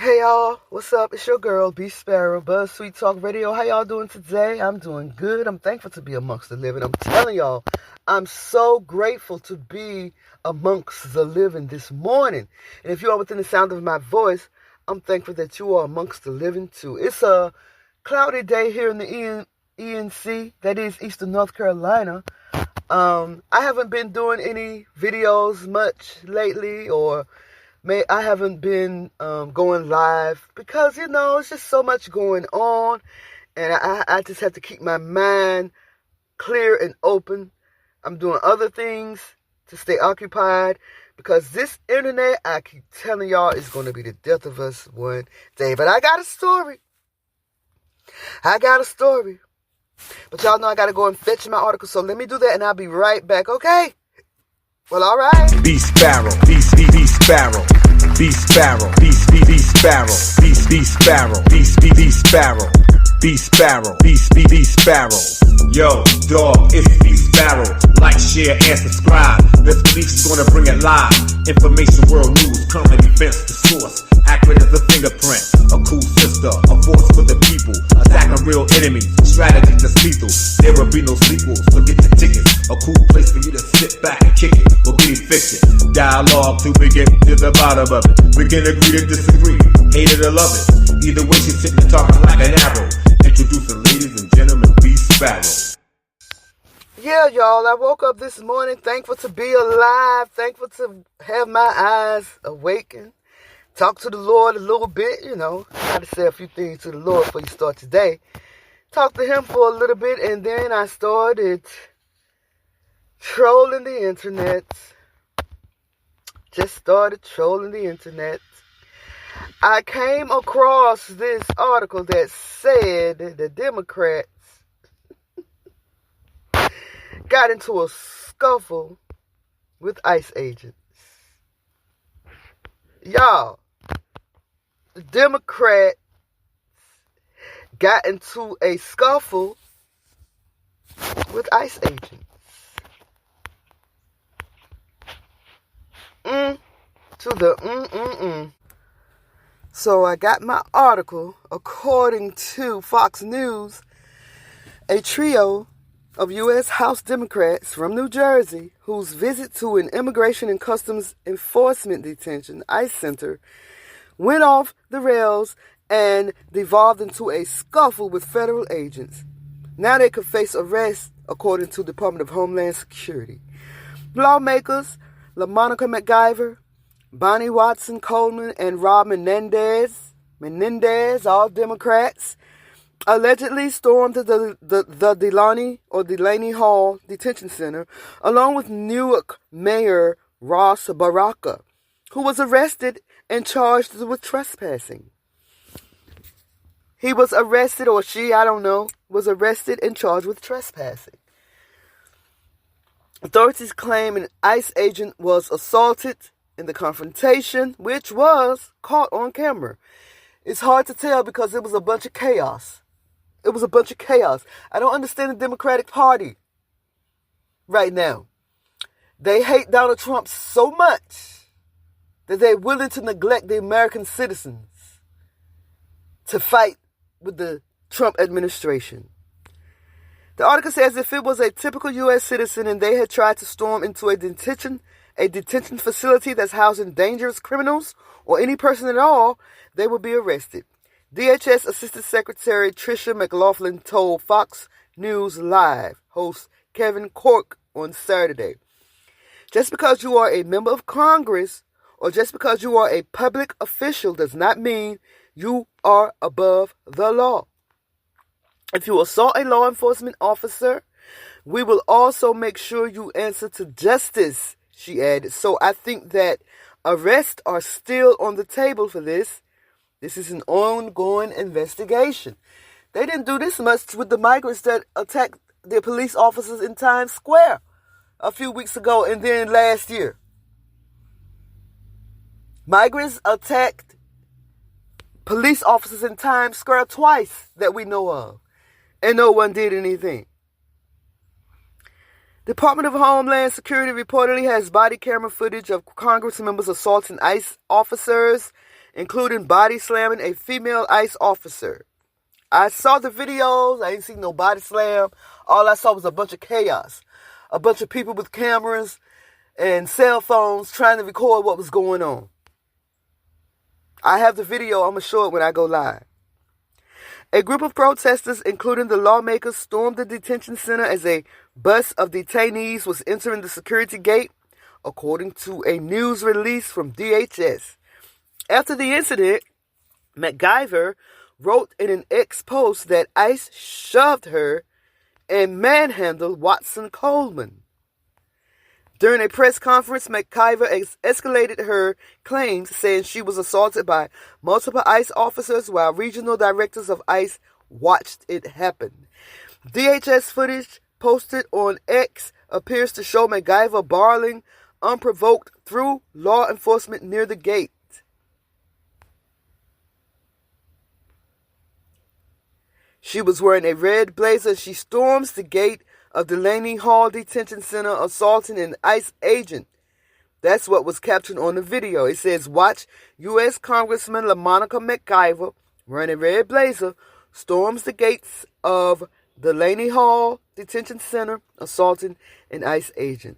Hey y'all, what's up? It's your girl, BeeSparrow, Buzzz Tweet Talk Radio. How y'all doing today? I'm doing good. I'm thankful to be amongst the living. I'm telling y'all, I'm so grateful to be amongst the living this morning. And if you are within the sound of my voice, I'm thankful that you are amongst the living too. It's a cloudy day here in the ENC, that is Eastern North Carolina. I haven't been doing any videos much lately, or I haven't been going live because, it's just so much going on, and I just have to keep my mind clear and open. I'm doing other things to stay occupied because this internet, I keep telling y'all, is going to be the death of us one day. But I got a story. But y'all know I got to go and fetch my article, so let me do that, and I'll be right back, okay? Well, all right. BeeSparrow, BeeSparrow, BeeSparrow, BeeSparrow, BeeSparrow, BeeSparrow, BeeSparrow, BeeSparrow. Yo, dog, it's BeeSparrow. Like, share, and subscribe. This belief is gonna bring it live. Information, world news, current events, the source. Accurate as a fingerprint. A cool sister, a force for the people. Attacking real enemies, strategy that's lethal. There will be no sequels, so get the tickets. A cool place for you to sit back and kick it. We'll be fiction. Dialogue to begin to the bottom of it. We can agree to disagree, hate it or love it. Either way, she's sitting and talking like an arrow. Introducing ladies and gentlemen, BeeSparrow. Yeah, y'all, I woke up this morning thankful to be alive, thankful to have my eyes awakened. Talk to the Lord a little bit, Got to say a few things to the Lord before you start today. Talk to him for a little bit, and then I started trolling the internet. Just started trolling the internet. I came across this article that said the Democrats got into a scuffle with ICE agents. Y'all, the Democrats got into a scuffle with ICE agents. So I got my article. According to Fox News, a trio of U.S. House Democrats from New Jersey, whose visit to an Immigration and Customs Enforcement detention, ICE center, went off the rails and devolved into a scuffle with federal agents. Now they could face arrest, according to the Department of Homeland Security. Lawmakers LaMonica McGyver, Bonnie Watson Coleman, and Rob Menendez, all Democrats, allegedly stormed the Delaney Hall Detention Center, along with Newark Mayor Ross Baraka, who was arrested and charged with trespassing. He was arrested, or she, I don't know, was arrested and charged with trespassing. Authorities claim an ICE agent was assaulted in the confrontation, which was caught on camera. It's hard to tell because it was a bunch of chaos. I don't understand the Democratic Party right now. They hate Donald Trump so much that they're willing to neglect the American citizens to fight with the Trump administration. The article says if it was a typical U.S. citizen and they had tried to storm into a detention facility that's housing dangerous criminals or any person at all, they would be arrested. DHS Assistant Secretary Tricia McLaughlin told Fox News Live host Kevin Corke on Saturday, just because you are a member of Congress or just because you are a public official does not mean you are above the law. If you assault a law enforcement officer, we will also make sure you answer to justice, she added. So I think that arrests are still on the table for this. This is an ongoing investigation. They didn't do this much with the migrants that attacked the police officers in Times Square a few weeks ago and then last year. Migrants attacked police officers in Times Square twice that we know of, and no one did anything. Department of Homeland Security reportedly has body camera footage of Congress members assaulting ICE officers including body slamming a female ICE officer. I saw the videos. I ain't seen no body slam. All I saw was a bunch of chaos. A bunch of people with cameras and cell phones trying to record what was going on. I have the video. I'm going to show it when I go live. A group of protesters, including the lawmakers, stormed the detention center as a bus of detainees was entering the security gate, according to a news release from DHS. After the incident, MacGyver wrote in an X post that ICE shoved her and manhandled Watson Coleman. During a press conference, MacGyver escalated her claims, saying she was assaulted by multiple ICE officers while regional directors of ICE watched it happen. DHS footage posted on X appears to show MacGyver barreling unprovoked through law enforcement near the gate. She was wearing a red blazer. She storms the gate of Delaney Hall Detention Center, assaulting an ICE agent. That's what was captured on the video. It says, watch U.S. Congressman LaMonica MacGyver, wearing a red blazer, storms the gates of Delaney Hall Detention Center, assaulting an ICE agent.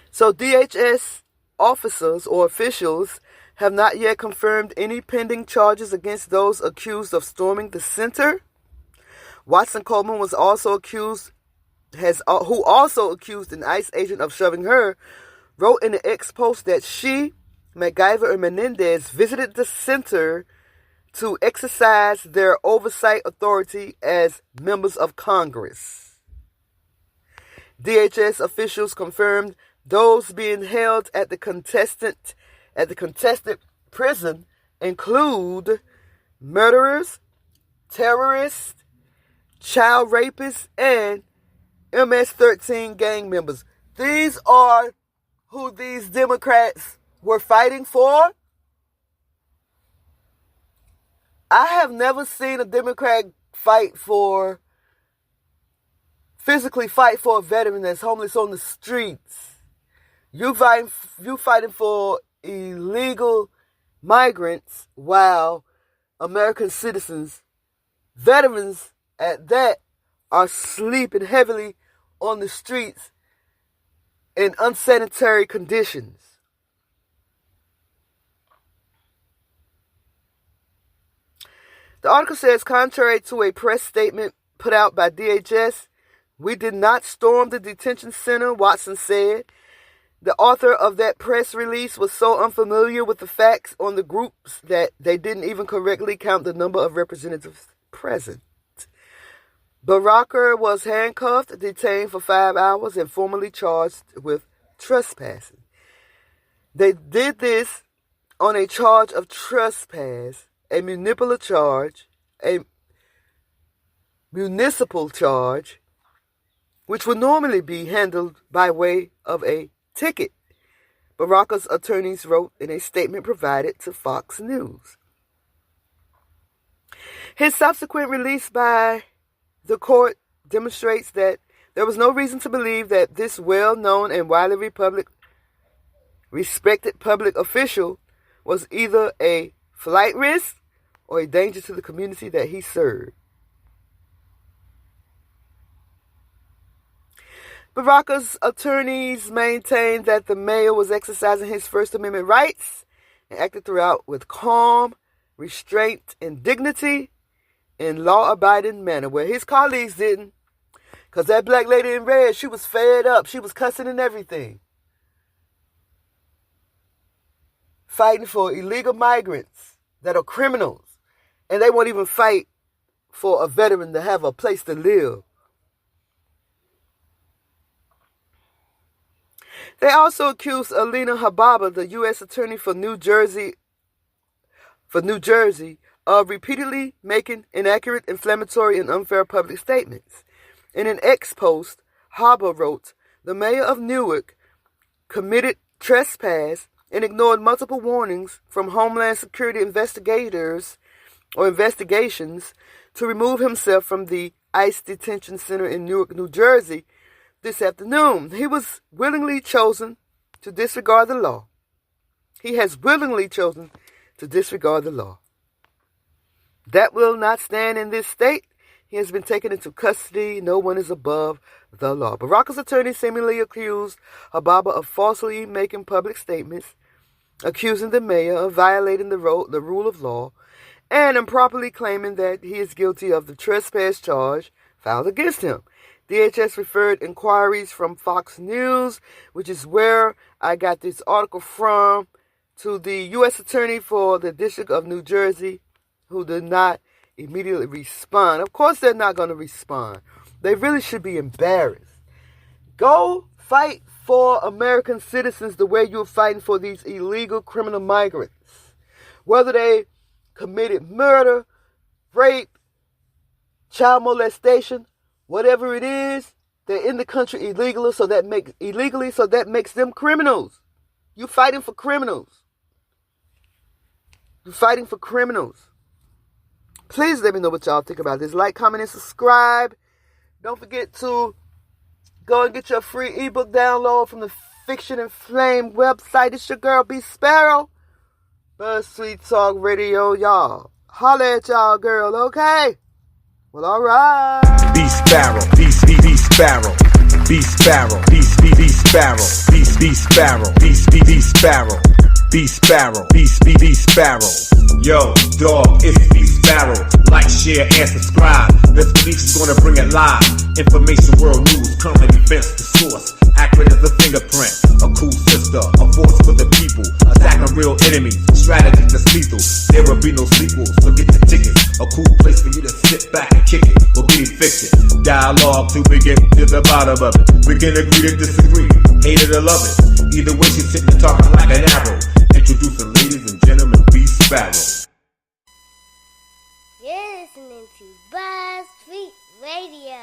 So DHS officers or officials have not yet confirmed any pending charges against those accused of storming the center. Watson Coleman was also accused, who also accused an ICE agent of shoving her, wrote in an X post that she, MacGyver, and Menendez visited the center to exercise their oversight authority as members of Congress. DHS officials confirmed those being held at the contested prison include murderers, terrorists, child rapists, and MS-13 gang members. These are who these Democrats were fighting for. I have never seen a Democrat physically fight for a veteran that's homeless on the streets. You fighting for illegal migrants while American citizens, veterans at that, are sleeping heavily on the streets in unsanitary conditions. The article says, contrary to a press statement put out by DHS, we did not storm the detention center, Watson said. The author of that press release was so unfamiliar with the facts on the groups that they didn't even correctly count the number of representatives present. Baraka was handcuffed, detained for 5 hours, and formally charged with trespassing. They did this on a charge of trespass, a municipal charge, which would normally be handled by way of a ticket, Baraka's attorneys wrote in a statement provided to Fox News. His subsequent release by the court demonstrates that there was no reason to believe that this well-known and widely respected public official was either a flight risk or a danger to the community that he served. Baraka's attorneys maintained that the mayor was exercising his First Amendment rights and acted throughout with calm, restraint, and dignity in law-abiding manner, where his colleagues didn't. Because that black lady in red, she was fed up. She was cussing and everything. Fighting for illegal migrants that are criminals. And they won't even fight for a veteran to have a place to live. They also accused Alina Hababa, the U.S. Attorney for New Jersey, of repeatedly making inaccurate, inflammatory, and unfair public statements. In an X post, Habba wrote, the mayor of Newark committed trespass and ignored multiple warnings from Homeland Security investigations to remove himself from the ICE detention center in Newark, New Jersey this afternoon. He was willingly chosen to disregard the law. he has willingly chosen to disregard the law. That will not stand in this state. He has been taken into custody. No one is above the law. Baraka's attorney seemingly accused Hababa of falsely making public statements, accusing the mayor of violating the rule of law, and improperly claiming that he is guilty of the trespass charge filed against him. DHS referred inquiries from Fox News, which is where I got this article from, to the U.S. Attorney for the District of New Jersey, who did not immediately respond. Of course they're not going to respond. They really should be embarrassed. Go fight for American citizens the way you're fighting for these illegal criminal migrants. Whether they committed murder, rape, child molestation, whatever it is, they're in the country illegally, so that makes them criminals. You're fighting for criminals. You're fighting for criminals. Please let me know what y'all think about this. Like, comment, and subscribe. Don't forget to go and get your free ebook download from the Fiction and Flame website. It's your girl, BeeSparrow. Buzzz Tweet Talk Radio, y'all. Holla at y'all, girl, okay? Well, alright. BeeSparrow, BeeSparrow, BeeSparrow, BeeSparrow, BeeSparrow, BeeSparrow, BeeSparrow, BeeSparrow. Yo, dog, it's BeeSparrow. Like, share, and subscribe. This release is gonna bring it live. Information, world news, current events, the source. Accurate as a fingerprint. A cool sister, a force for the people. Attacking real enemies, strategy that's lethal. There will be no sequels, so get the tickets. A cool place for you to sit back and kick it, or get evicted. Dialogue till we get to the bottom of it. We can agree to disagree, hate it or love it. Either way, she's sitting and talking like an arrow. Introducing ladies and gentlemen, BeeSparrow. You're listening to Buzzz Tweet Radio.